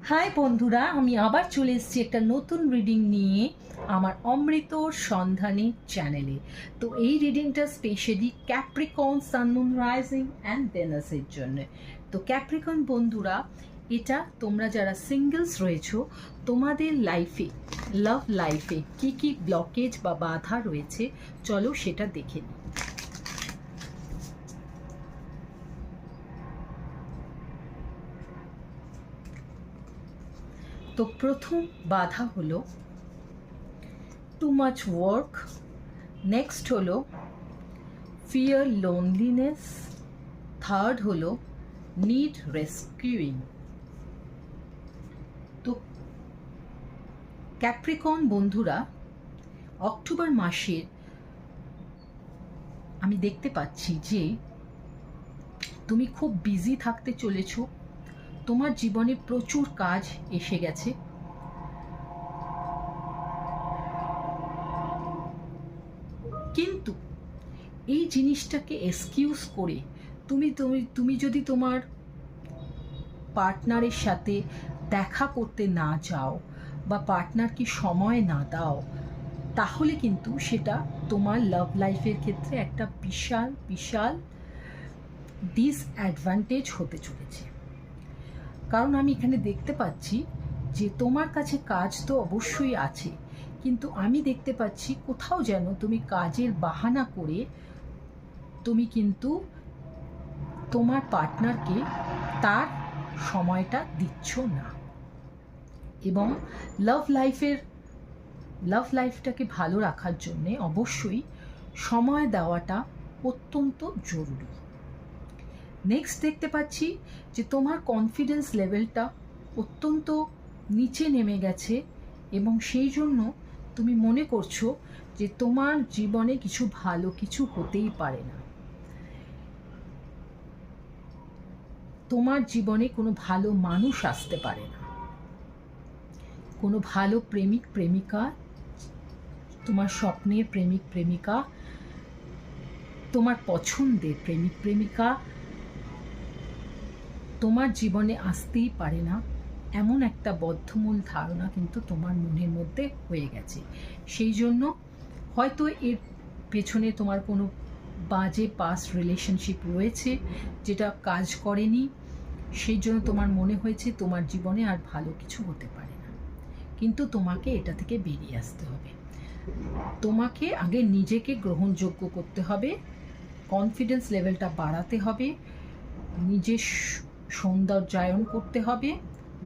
High বন্ধুরা, আমি আবার চলে এসেছি একটা নতুন রিডিং নিয়ে আমার অমৃতর সন্ধানী চ্যানেলে। তো এই রিডিংটা specially Capricorn, sun moon rising and ভেনাসের জন্য। তো ক্যাপ্রিকন বন্ধুরা, এটা তোমরা যারা সিঙ্গলস রয়েছো, তোমাদের লাইফে, লাভ লাইফে কী কী ব্লকেজ বা বাধা রয়েছে, চলো সেটা দেখে নিই। তো প্রথম বাধা হলো টু মাচ ওয়ার্ক, নেক্সট হলো ফিয়ার লোনলিনেস, থার্ড হলো নিড রেস্কিউইং। তো ক্যাপ্রিকন বন্ধুরা, অক্টোবর মাসের আমি দেখতে পাচ্ছি যে তুমি খুব বিজি থাকতে চলেছো। তোমার জীবনে প্রচুর কাজ এসে গেছে, কিন্তু এই জিনিসটাকে এক্সকিউজ করে তুমি তুমি তুমি যদি তোমার পার্টনারের সাথে দেখা করতে না যাও বা পার্টনারকে সময় না দাও, তাহলে কিন্তু সেটা তোমার লাভ লাইফের ক্ষেত্রে একটা বিশাল বিশাল ডিসঅ্যাডভান্টেজ হতে চলেছে। কারণ আমি এখানে দেখতে পাচ্ছি যে তোমার কাছে কাজ তো অবশ্যই আছে, কিন্তু আমি দেখতে পাচ্ছি কোথাও যেন তুমি কাজের বাহানা করে তুমি কিন্তু তোমার পার্টনারকে তার সময়টা দিচ্ছ না। এবং লাভ লাইফটাকে ভালো রাখার জন্যে অবশ্যই সময় দেওয়াটা অত্যন্ত জরুরি। নেক্সট দেখতে পাচ্ছি যে তোমার কনফিডেন্স লেভেলটা অত্যন্ত নিচে নেমে গেছে এবং সেই জন্য তুমি মনে করছো যে তোমার জীবনে কিছু ভালো কিছু হতেই পারে না, তোমার জীবনে কোনো ভালো মানুষ আসতে পারে না, কোনো ভালো প্রেমিক প্রেমিকা, তোমার স্বপ্নের প্রেমিক প্রেমিকা, তোমার পছন্দের প্রেমিক প্রেমিকা তোমার জীবনে আসতেই পারে না, এমন একটা বদ্ধমূল ধারণা কিন্তু তোমার মনের মধ্যে হয়ে গেছে। সেই জন্য হয়তো এর পেছনে তোমার কোনো বাজে পাস্ট রিলেশনশিপ রয়েছে যেটা কাজ করেনি, সেই জন্য তোমার মনে হয়েছে তোমার জীবনে আর ভালো কিছু হতে পারে না। কিন্তু তোমাকে এটা থেকে বেরিয়ে আসতে হবে। তোমাকে আগে নিজেকে গ্রহণযোগ্য করতে হবে, কনফিডেন্স লেভেলটা বাড়াতে হবে, নিজের সৌন্দর্যায়ন করতে হবে,